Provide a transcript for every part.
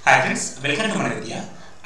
Hi friends, welcome to మన Vidya.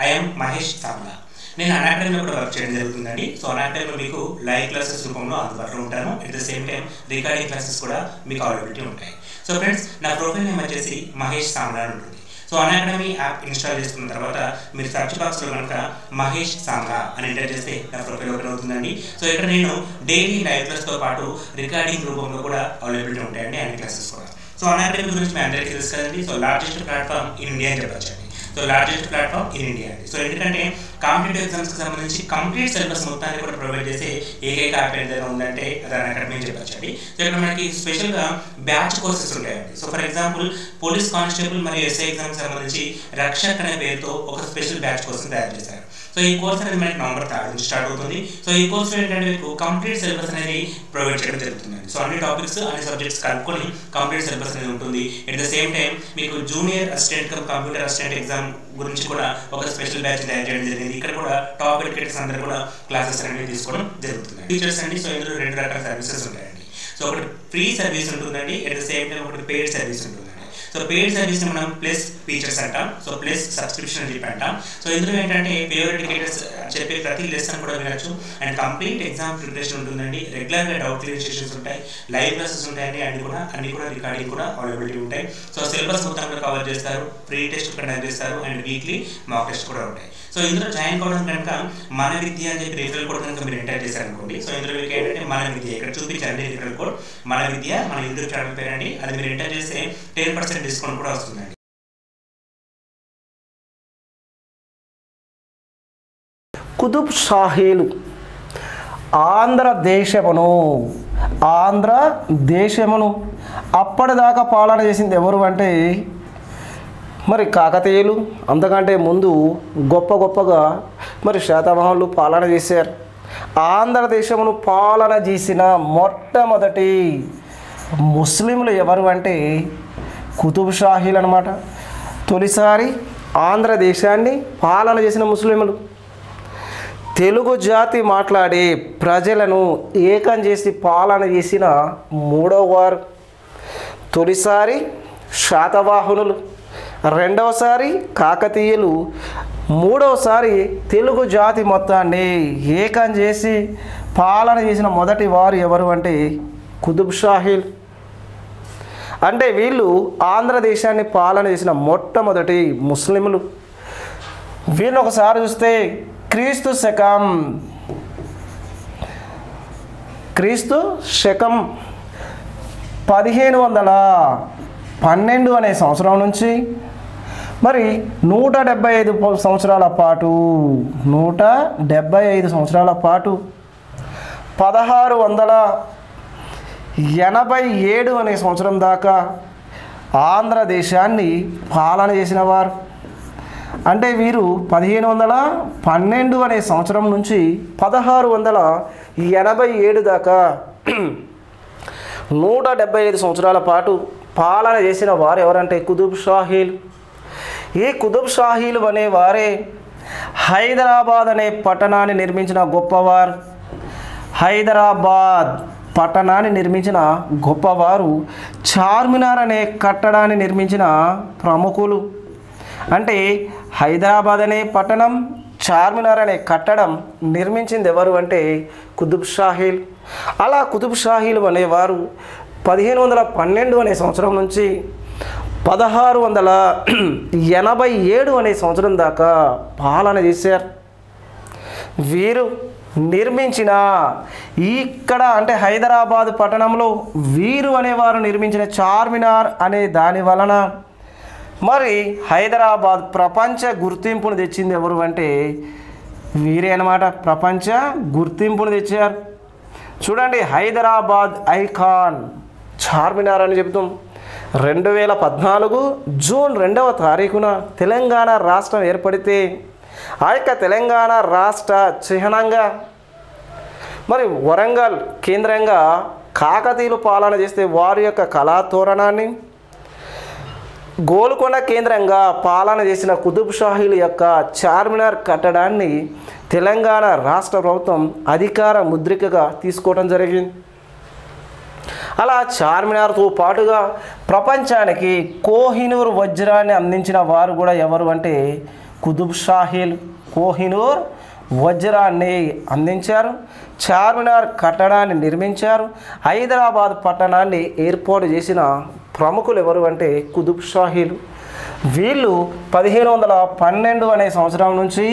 I am Mahesh Samala. నేను అనాటమీలో కూడా వర్క్ చేయడం జరుగుతుందండి. సో అనాటమీలో మీకు లైవ్ క్లాసెస్ రూపంలో అందుబాటులో ఉంటాను. At the same time recording classes కూడా మీకు అవైలబిలిటీ ఉంటాయి. సో ఫ్రెండ్స్, నా ప్రొఫైల్ నేమ్ వచ్చేసి మహేష్ సామల అని ఉంటుంది. సో అనాటమీ యాప్ ఇన్స్టాల్ చేసుకున్న తర్వాత మీరు సర్చ్ బాక్స్లో కనుక మహేష్ సామల అని ఎంటర్ చేస్తే నా ప్రొఫైల్ ఓపెన్ అవుతుందండి. సో ఇక్కడ నేను డైలీ లైవ్ క్లాస్తో పాటు రికార్డింగ్ రూపంలో కూడా అవైలబిలిటీ ఉంటాయండి, అన్ని క్లాసెస్ కూడా. సో అనాటమీ గురించి మీ అందరికీ తెలుసు కదండి. So largest platform in India అని చెప్పొచ్చండి. So largest platform in India అండి. సో ఎందుకంటే కాంపిటేటివ్ ఎగ్జామ్స్కి సంబంధించి కంప్లీట్ సిలబస్ మొత్తాన్ని కూడా ప్రొవైడ్ చేసే ఏకైక యాప్ ఏదైనా ఉందంటే అది అనాటమీ అని చెప్పొచ్చండి. సో ఇక్కడ మనకి స్పెషల్గా బ్యాచ్ కోర్సెస్ ఉంటాయండి. So for example police constable మరియు ఎస్ఐ ఎగ్జామ్కి సంబంధించి రక్షక్ అనే పేరుతో ఒక స్పెషల్ బ్యాచ్ కోసం తయారు చేశారు. సో ఈ కోర్స్ అనేది మనకి నవంబర్ 3 నుంచి స్టార్ట్ అవుతుంది. సో ఈ కోర్స్ ఏంటంటే మీకు కంప్లీట్ సిలబస్ అనేది ప్రొవైడ్ చేయడం జరుగుతుంది. సో అన్ని టాపిక్స్ అన్ని సబ్జెక్ట్స్ కలుపుకొని కంప్లీట్ సిలబస్ అనేది ఉంటుంది. ఎట్ ద సేమ్ టైం మీకు junior assistant computer assistant exam గురించి కూడా ఒక స్పెషల్ బ్యాచ్ తయారు చేయడం జరిగింది. ఇక్కడ కూడా టాప్ ఎడ్యుకేటర్స్ అందరూ కూడా క్లాసెస్ అనేవి తీసుకోవడం జరుగుతుంది. టీచర్స్ అండి. సో ఇందులో 2 రకాల సర్వీసెస్ ఉంటాయండి. సో ఒకటి ఫ్రీ సర్వీస్ ఉంటుందండి, ఎట్ ద సేమ్ టైం ఒకటి పెయిడ్ సర్వీస్ ఉంటుంది. సో పెయిడ్ సర్వీస్ మనం ప్లస్ ఫీచర్స్ అంటాం. సో ప్లస్ సబ్స్క్రిప్షన్ అని చెప్పి అంటాం. సో ఇందులో ఏంటంటే ఫేవరెట్ ఎడ్యుకేటర్స్ చెప్పే ప్రతి లెసన్ కూడా వినొచ్చు అండ్ కంప్లీట్ ఎగ్జామ్ ప్రిపరేషన్ ఉంటుందండి. రెగ్యులర్గా డౌట్ క్లియర్ సెషన్స్ ఉంటాయి, లైవ్ క్లాసెస్ ఉంటాయండి, అన్ని కూడా రికార్డింగ్ కూడా అవైలబిలిటీ ఉంటాయి. సో సిలబస్ మొత్తం కూడా కవర్ చేస్తారు, ప్రీ టెస్ట్ కండక్ట్ చేస్తారు అండ్ వీక్లీ మాక్ టెస్ట్ కూడా ఉంటాయి. సో ఇందులో జాయిన్ కావడం కనుక మన విద్య అని చెప్పి రిఫరల్ కోడ్ కనుక మీరు ఎంటర్ చేశారనుకోండి. సో ఇందులో మీకు ఏంటంటే మన విద్య ఇక్కడ చూపించండి రిఫరల్ కోడ్ మన విద్య, మన యూట్యూబ్ ఛానల్ పేరండి. అది మీరు ఎంటర్ చేస్తే 10% డిస్కౌంట్ కూడా వస్తుందండి. కుతుబ్ షాహీలు ఆంధ్రదేశమును అప్పటిదాకా పాలన చేసింది ఎవరు అంటే మరి కాకతీయులు. అంతకంటే ముందు గొప్పగా మరి శాతవాహనులు పాలన చేశారు. ఆంధ్రదేశమును పాలన చేసిన మొట్టమొదటి ముస్లింలు ఎవరు అంటే కుతుబ్ షాహీలు అన్నమాట. తొలిసారి ఆంధ్రదేశాన్ని పాలన చేసిన ముస్లింలు. తెలుగు జాతి మాట్లాడే ప్రజలను ఏకం చేసి పాలన చేసిన 3వ వారు. తొలిసారి శాతవాహనులు, 2వసారి కాకతీయులు, 3వసారి తెలుగు జాతి మొత్తాన్ని ఏకం చేసి పాలన చేసిన మొదటి వారు ఎవరు అంటే కుతుబ్ షాహీలు. అంటే వీళ్ళు ఆంధ్రదేశాన్ని పాలన చేసిన మొట్టమొదటి ముస్లింలు. వీళ్ళు ఒకసారి చూస్తే క్రీస్తు శకం 1512 అనే సంవత్సరం నుంచి మరి 175 సంవత్సరాల పాటు 1687 అనే సంవత్సరం దాకా ఆంధ్రదేశాన్ని పాలన చేసిన వారు. అంటే వీరు 1512 అనే సంవత్సరం నుంచి 1687 దాకా 175 సంవత్సరాల పాటు పాలన చేసిన వారు ఎవరంటే కుతుబ్ షాహీలు. ఈ కుతుబ్ షాహీలు అనే వారే హైదరాబాద్ అనే పట్టణాన్ని నిర్మించిన గొప్పవారు. హైదరాబాద్ పట్టణాన్ని నిర్మించిన గొప్పవారు, చార్మినార్ అనే కట్టడాన్ని నిర్మించిన ప్రముఖులు. అంటే హైదరాబాద్ అనే పట్టణం, చార్మినార్ అనే కట్టడం నిర్మించింది ఎవరు అంటే కుతుబ్ షాహీలు. అలా కుతుబ్ షాహీలు అనేవారు 1512 అనే సంవత్సరం నుంచి 1687 అనే సంవత్సరం దాకా పాలన చేశారు. వీరు నిర్మించిన ఇక్కడ అంటే హైదరాబాద్ పట్టణంలో వీరు అనేవారు నిర్మించిన చార్మినార్ అనే దాని వలన మరి హైదరాబాద్ ప్రపంచ గుర్తింపును తెచ్చింది ఎవరు అంటే వీరే అన్నమాట. ప్రపంచ గుర్తింపును తెచ్చారు. చూడండి, హైదరాబాద్ ఐకాన్ చార్మినార్ అని చెప్తాం. 2014 జూన్ 2వ తారీఖున తెలంగాణ రాష్ట్రం ఏర్పడితే ఆ యొక్క తెలంగాణ రాష్ట్ర చిహ్నంగా మరి వరంగల్ కేంద్రంగా కాకతీయులు పాలన చేస్తే వారి యొక్క కళాతోరణాన్ని, గోల్కొండ కేంద్రంగా పాలన చేసిన కుతుబ్ షాహీల యొక్క చార్మినార్ కట్టడాన్ని తెలంగాణ రాష్ట్ర ప్రభుత్వం అధికార ముద్రికగా తీసుకోవడం జరిగింది. అలా చార్మినార్తో పాటుగా ప్రపంచానికి కోహినూర్ వజ్రాన్ని అందించిన వారు కూడా ఎవరు అంటే కుతుబ్ షాహీలు. కోహినూర్ వజ్రాన్ని అందించారు, చార్మినార్ కట్టడాన్ని నిర్మించారు, హైదరాబాద్ పట్టణాన్ని ఏర్పాటు చేసిన ప్రముఖులు ఎవరు అంటే కుతుబ్ షాహీలు. వీళ్ళు 1512 అనే సంవత్సరం నుంచి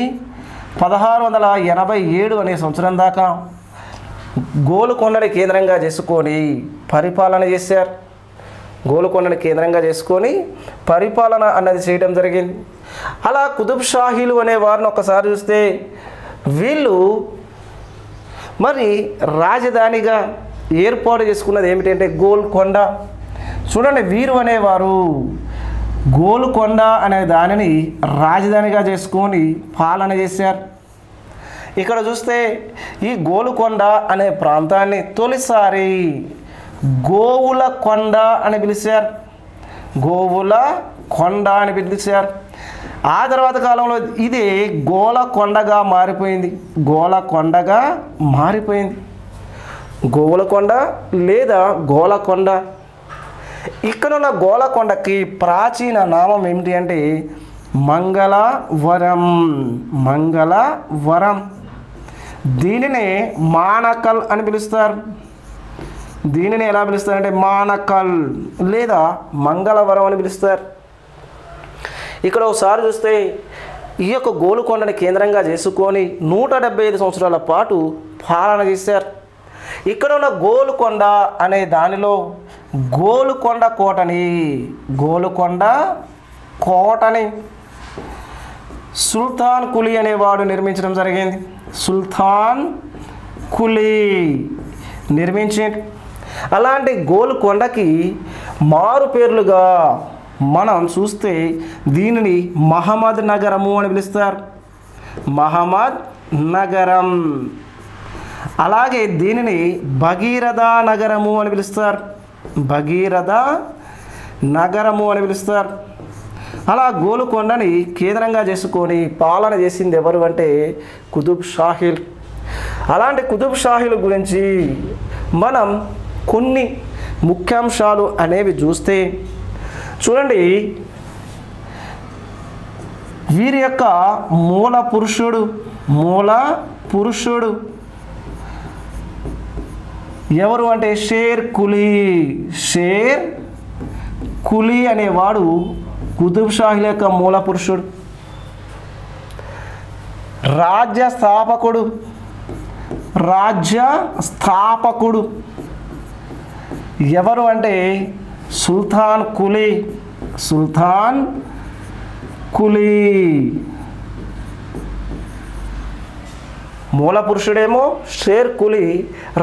1687 అనే సంవత్సరం దాకా గోల్కొండని కేంద్రంగా చేసుకొని పరిపాలన చేశారు. గోల్కొండని కేంద్రంగా చేసుకొని పరిపాలన అన్నది చేయడం జరిగింది. అలా కుతుబ్ షాహీలు అనే వారిని ఒకసారి చూస్తే వీళ్ళు మరి రాజధానిగా ఏర్పాటు చేసుకున్నది ఏమిటంటే గోల్కొండ. చూడండి, వీరు అనేవారు గోల్కొండ అనే దానిని రాజధానిగా చేసుకొని పాలన చేశారు. ఇక్కడ చూస్తే ఈ గోల్కొండ అనే ప్రాంతాన్ని తొలిసారి గోవుల కొండ అని పిలిచారు. గోవుల కొండ అని పిలిచారు. ఆ తర్వాత కాలంలో ఇది గోలకొండగా మారిపోయింది. గోలకొండగా మారిపోయింది. గోవులకొండ లేదా గోలకొండ. ఇక్కడున్న గోలకొండకి ప్రాచీన నామం ఏమిటి అంటే మంగళవరం. మంగళవరం. దీనినే మానకల్ అని పిలుస్తారు. దీనిని ఎలా పిలుస్తారంటే మానకల్ లేదా మంగళవరం అని పిలుస్తారు. ఇక్కడ ఒకసారి చూస్తే ఈ యొక్క గోల్కొండని కేంద్రంగా చేసుకొని 175 సంవత్సరాల పాటు పాలన చేశారు. ఇక్కడ ఉన్న గోల్కొండ అనే దానిలో గోల్కొండ కోటని సుల్తాన్ కులీ అనేవాడు నిర్మించడం జరిగింది. సుల్తాన్ కులీ నిర్మించాడు. అలాంటి గోల్కొండకి మారు పేర్లుగా మనం చూస్తే దీనిని మహమ్మద్ నగరము అని పిలుస్తారు. మహమ్మద్ నగరం. అలాగే దీనిని భగీరథ నగరము అని పిలుస్తారు. భగీరథ నగరము అని పిలుస్తారు. అలా గోల్కొండని కేంద్రంగా చేసుకొని పాలన చేసింది ఎవరు అంటే కుతుబ్ షాహీలు. అలాంటి కుతుబ్ షాహీల గురించి మనం కొన్ని ముఖ్యాంశాలు అనేవి చూస్తే చూడండి, వీరి యొక్క మూల పురుషుడు ఎవరు అంటే షేర్ కులీ అనేవాడు కుతుబ్ షాహీల యొక్క మూల పురుషుడు. రాజ్య స్థాపకుడు ఎవరు అంటే సుల్తాన్ కులీ. మూల పురుషుడేమో షేర్ కులీ,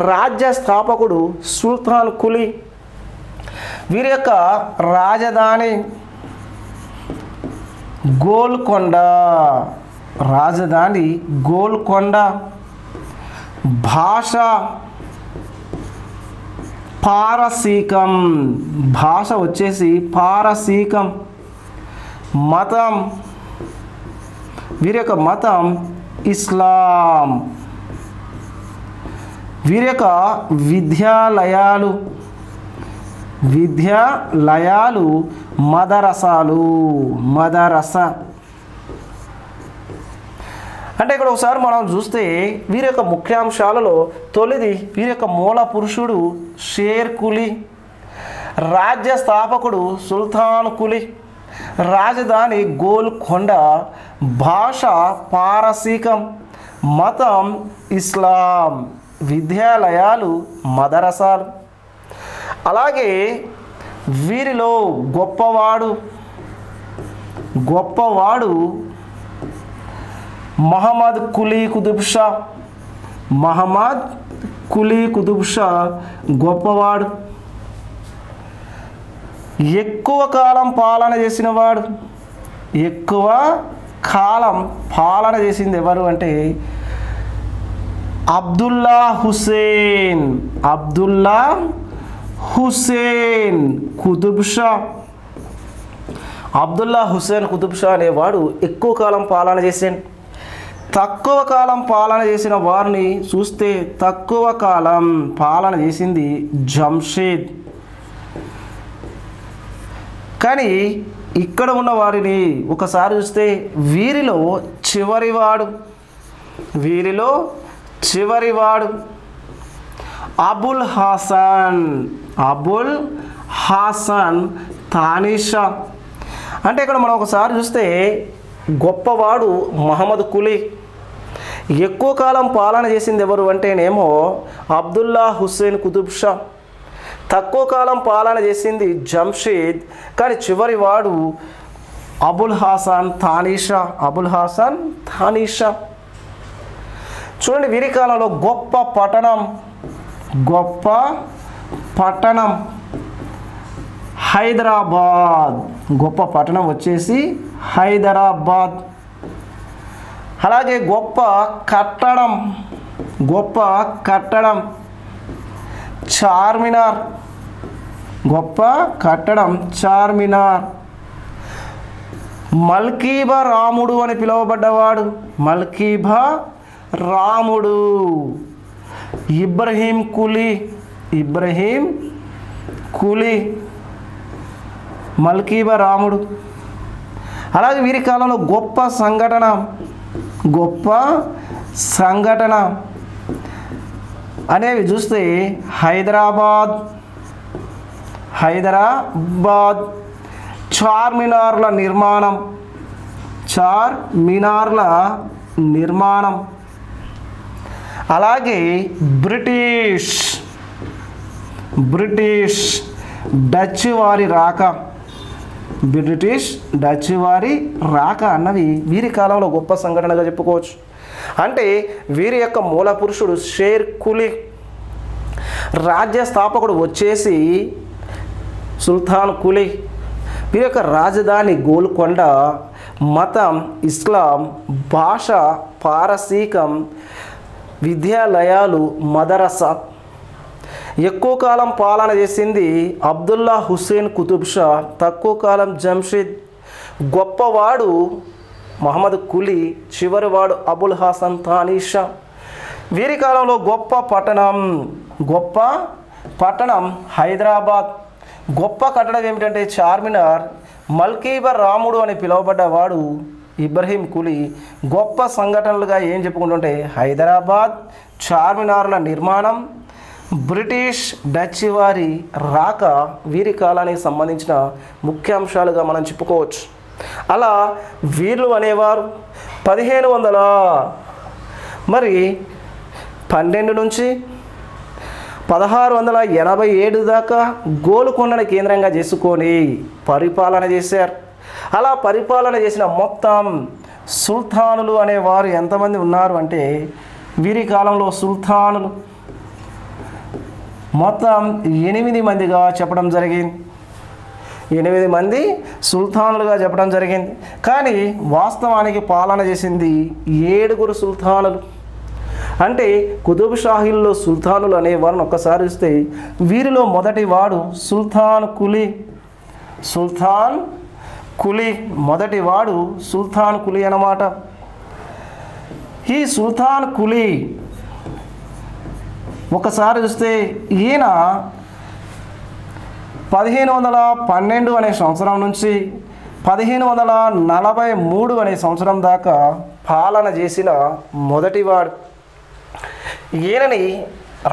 రాజ్య స్థాపకుడు సుల్తాన్ కులీ. వీరి యొక్క రాజధాని గోల్కొండ. భాష పారసీకం. భాష వచ్చేసి పారసీకం. మతం, వీరి యొక్క మతం ఇస్లాం. వీరి యొక్క విద్యాలయాలు మదరస. అంటే ఇక్కడ ఒకసారి మనం చూస్తే వీరి యొక్క ముఖ్యాంశాలలో తొలిది వీరి యొక్క మూల పురుషుడు షేర్ కులీ, రాజ్య స్థాపకుడు సుల్తాన్ కులీ, రాజధాని గోల్కొండ, భాష పారసీకం, మతం ఇస్లాం, విద్యాలయాలు మదరసాలు. అలాగే వీరిలో గొప్పవాడు మహమ్మద్ కులీ కుతుబ్ షా గొప్పవాడు. ఎక్కువ కాలం పాలన చేసింది ఎవరు అంటే అబ్దుల్లా హుస్సేన్ కుతుబ్ షా. అబ్దుల్లా హుస్సేన్ కుతుబ్ షా అనేవాడు ఎక్కువ కాలం పాలన చేశాడు. తక్కువ కాలం పాలన చేసిన వారిని చూస్తే తక్కువ కాలం పాలన చేసింది జంషీద్. కానీ ఇక్కడ ఉన్న వారిని ఒకసారి చూస్తే వీరిలో చివరివాడు అబుల్ హాసన్ తానిషా. అంటే ఇక్కడ మనం ఒకసారి చూస్తే గొప్పవాడు మహమ్మద్ కులీ. ఎక్కువ కాలం పాలన చేసింది ఎవరు అంటేనేమో అబ్దుల్లా హుస్సేన్ కుతుబ్ షా. తక్కువ కాలం పాలన చేసింది జంషీద్. కానీ చివరి వాడు అబుల్ హాసన్ తానిషా. చూడండి, వీరి కాలంలో గొప్ప పట్టణం హైదరాబాద్. గొప్ప పట్టణం వచ్చేసి హైదరాబాద్. అలాగే గొప్ప కట్టడం చార్మినార్. మల్కీబా రాముడు అని పిలువబడ్డవాడు ఇబ్రహీం కులీ మల్కీబా రాముడు. అలాగే వీరి కాలంలో గొప్ప సంఘటన అనేవి చూస్తే హైదరాబాద్ చార్మినార్ల నిర్మాణం. అలాగే బ్రిటిష్ డచ్ వారి రాక అన్నవి వీరి కాలంలో గొప్ప సంఘటనగా చెప్పుకోవచ్చు. అంటే వీరి యొక్క మూల పురుషుడు షేర్ కులీ. రాజ్య స్థాపకుడు వచ్చేసి సుల్తాన్ కులీ. వీరి యొక్క రాజధాని గోల్కొండ, మతం ఇస్లాం, భాష పారసీకం, విద్యాలయాలు మదరసా. ఎక్కువ కాలం పాలన చేసింది అబ్దుల్లా హుస్సేన్ కుతుబ్ షా. తక్కువ కాలం జంషీద్. గొప్పవాడు మహమ్మద్ కులీ, చివరివాడు అబుల్ హాసన్ తానిషా. వీరి కాలంలో గొప్ప పట్టణం హైదరాబాద్. గొప్ప కట్టడం ఏమిటంటే చార్మినార్. మల్కీబా రాముడు అని పిలువబడ్డవాడు ఇబ్రహీం కులీ. గొప్ప సంఘటనలుగా ఏం చెప్పుకుంటుంటే హైదరాబాద్, చార్మినార్ల నిర్మాణం, బ్రిటిష్ డచ్ వారి రాక వీరి కాలానికి సంబంధించిన ముఖ్యాంశాలుగా మనం చెప్పుకోవచ్చు. అలా వీళ్ళు అనేవారు 1212 నుంచి 1687 దాకా గోల్కొండను కేంద్రంగా చేసుకొని పరిపాలన చేశారు. అలా పరిపాలన చేసిన మొత్తం సుల్తానులు అనేవారు ఎంతమంది ఉన్నారు అంటే వీరి కాలంలో సుల్తానులు మొత్తం 8 మందిగా చెప్పడం జరిగింది. 8 మంది సుల్తానులుగా చెప్పడం జరిగింది. కానీ వాస్తవానికి పాలన చేసింది 7 సుల్తానులు. అంటే కుతుబ్ షాహీల్లో సుల్తానులు అనేవారిని ఒక్కసారి ఇస్తే వీరిలో మొదటి వాడు సుల్తాన్ కులీ. మొదటివాడు సుల్తాన్ కులీ అన్నమాట. ఈ సుల్తాన్ కులీ ఒకసారి చూస్తే ఈయన 1512 అనే సంవత్సరం నుంచి 1543 అనే సంవత్సరం దాకా పాలన చేసిన మొదటివాడు. ఈయనని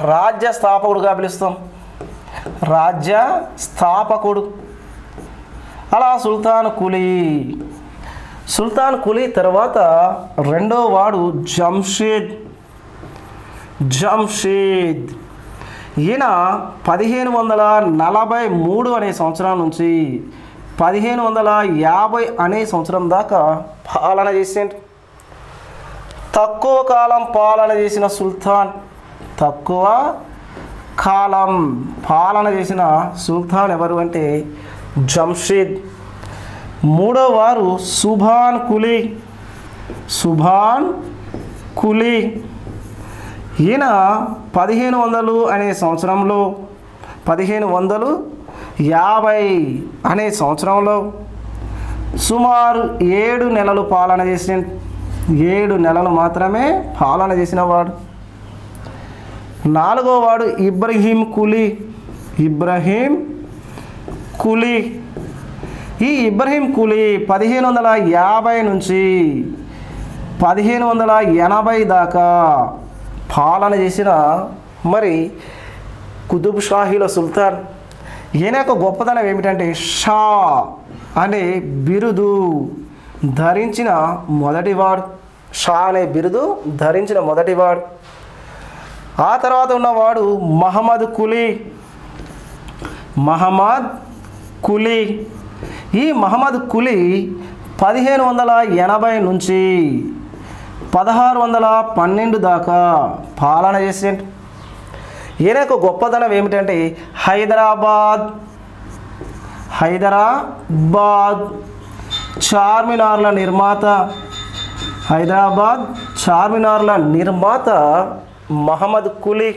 రాజ్య స్థాపకుడుగా పిలుస్తాం. అలా సుల్తాన్ కులీ తర్వాత రెండో వాడు జంషీద్. ఈయన 1543 అనే సంవత్సరం నుంచి 1550 అనే సంవత్సరం దాకా పాలన చేసిండు. తక్కువ కాలం పాలన చేసిన సుల్తాన్ ఎవరు అంటే జంషీద్. మూడో వారు సుభాన్ కులీ. ఈయన 1500 అనే సంవత్సరంలో 1550 అనే సంవత్సరంలో సుమారు 7 నెలలు పాలన చేసిండు. 7 నెలలు మాత్రమే పాలన చేసిన వాడు. 4వ వాడు ఇబ్రహీం కులీ. ఇబ్రహీం కులీ. ఈ ఇబ్రహీం కులీ 1550 నుంచి 1580 దాకా పాలన చేసిన మరి కుతుబ్ షాహీల సుల్తాన్. ఈయన యొక్క గొప్పతనం ఏమిటంటే షా అనే బిరుదు ధరించిన మొదటివాడు. షా అనే బిరుదు ధరించిన మొదటివాడు. ఆ తర్వాత ఉన్నవాడు మహమ్మద్ కులీ. మహమ్మద్ కులీ. ఈ మహమ్మద్ కులీ 1580 నుంచి 1612 దాకా పాలన చేసిండు. ఈయన యొక్క గొప్పతనం ఏమిటంటే హైదరాబాద్ చార్మినార్ల నిర్మాత. హైదరాబాద్ చార్మినార్ల నిర్మాత మహమ్మద్ కులీ.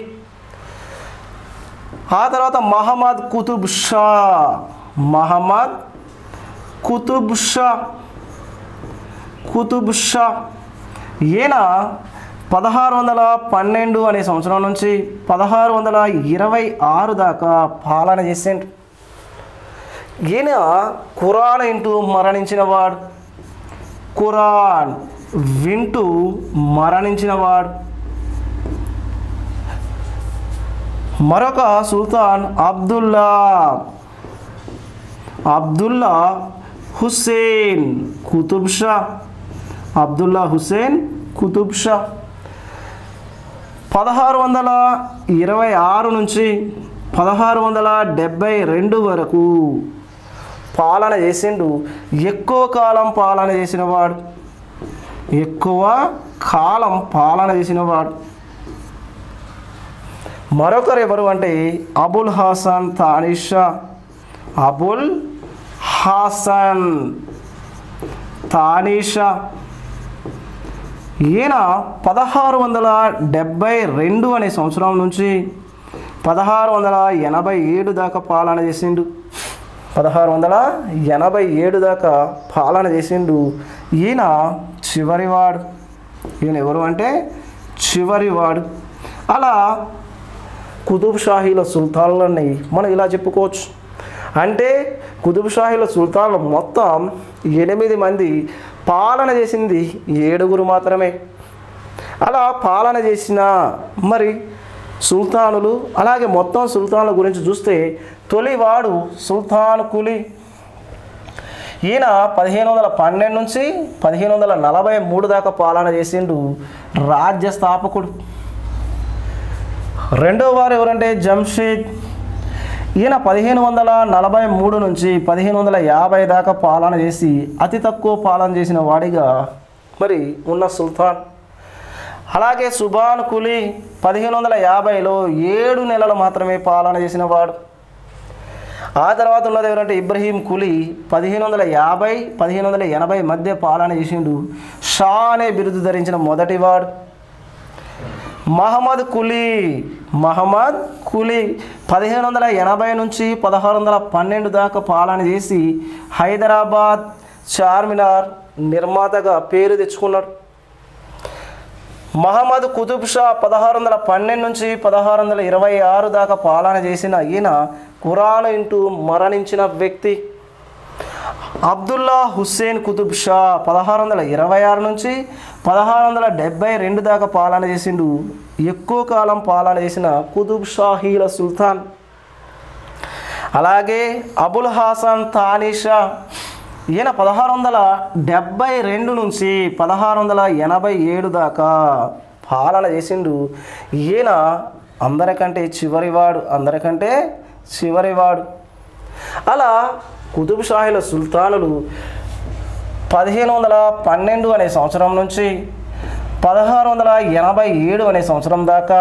ఆ తర్వాత మహమ్మద్ కుతుబ్ షా. మహమ్మద్ కుతుబ్ షా. కుతుబ్ షా ఈయన 1612 అనే సంవత్సరం నుంచి 1626 దాకా పాలన చేసిండు. ఈయన ఖురాన్ వింటూ మరణించినవాడు. ఖురాన్ వింటూ మరణించినవాడు. మరొక సుల్తాన్ అబ్దుల్లా హుస్సేన్ కుతుబ్ షా. అబ్దుల్లా హుస్సేన్ కుతుబ్ షా 1626 నుంచి 1672 వరకు పాలన చేసిండు. ఎక్కువ కాలం పాలన చేసినవాడు. మరొకరు ఎవరు అంటే అబుల్ హాసన్ తానిషా. అబుల్ హాసన్ తానిషా ఈయన 1672 అనే సంవత్సరం నుంచి 1687 దాకా పాలన చేసిండు. 1687 దాకా పాలన చేసిండు. ఈయన చివరివాడు. ఈయన ఎవరు అంటే చివరివాడు. అలా కుతుబ్ షాహీల సుల్తాన్లని మనం ఇలా చెప్పుకోవచ్చు. అంటే కుతుబ్ షాహీల సుల్తాన్లు మొత్తం 8 మంది, పాలన చేసింది 7 మాత్రమే. అలా పాలన చేసిన మరి సుల్తానులు, అలాగే మొత్తం సుల్తాన్ల గురించి చూస్తే తొలివాడు సుల్తాన్ కులీ. ఈయన 1512 నుంచి 1543 దాకా పాలన చేసిండు. రాజ్య స్థాపకుడు. రెండవ వారు ఎవరంటే జంషీద్. ఈయన 1543 నుంచి 1550 దాకా పాలన చేసి అతి తక్కువ పాలన చేసిన వాడిగా మరి ఉన్న సుల్తాన్. అలాగే సుబాన్ కులీ 1550లో 7 నెలలు మాత్రమే పాలన చేసిన వాడు. ఆ తర్వాత ఉన్నది ఎవరంటే ఇబ్రహీం కులీ 1550-1580 మధ్య పాలన చేసిండు. షా అనే బిరుదు ధరించిన మొదటివాడు. మహమ్మద్ కులీ 1580 నుంచి 1612 దాకా పాలన చేసి హైదరాబాద్ చార్మినార్ నిర్మాతగా పేరు తెచ్చుకున్నాడు. మహమ్మద్ కుతుబ్ షా 1612 నుంచి 1626 దాకా పాలన చేసిన ఈయన ఖురాన్ వింటూ మరణించిన వ్యక్తి. అబ్దుల్లా హుస్సేన్ కుతుబ్ షా 1626 నుంచి 1672 దాకా పాలన చేసిండు. ఎక్కువ కాలం పాలన చేసిన కుతుబ్ షాహీల సుల్తాన్. అలాగే అబుల్ హాసన్ తానిషా ఈయన 1672 నుంచి 1687 దాకా పాలన చేసిండు. ఈయన అందరికంటే చివరివాడు. అలా కుతుబ్ షాహీల సుల్తానులు 1512 అనే సంవత్సరం నుంచి 1687 అనే సంవత్సరం దాకా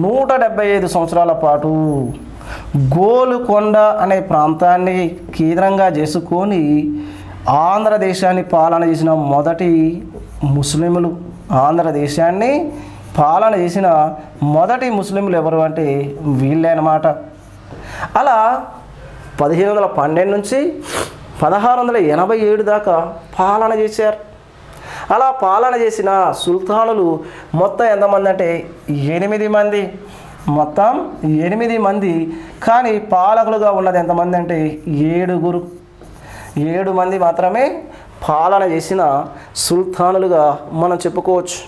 175 సంవత్సరాల పాటు గోల్కొండ అనే ప్రాంతాన్ని కేంద్రంగా చేసుకొని ఆంధ్రదేశాన్ని పాలన చేసిన మొదటి ముస్లింలు. ఆంధ్రదేశాన్ని పాలన చేసిన మొదటి ముస్లింలు ఎవరు అంటే వీళ్ళే అన్నమాట. అలా 1512 నుంచి 1687 దాకా పాలన చేశారు. అలా పాలన చేసిన సుల్తానులు మొత్తం ఎంతమంది అంటే 8 మంది, మొత్తం 8 మంది. కానీ పాలకులుగా ఉన్నది ఎంతమంది అంటే 7 మంది మాత్రమే పాలన చేసిన సుల్తానులుగా మనం చెప్పుకోవచ్చు.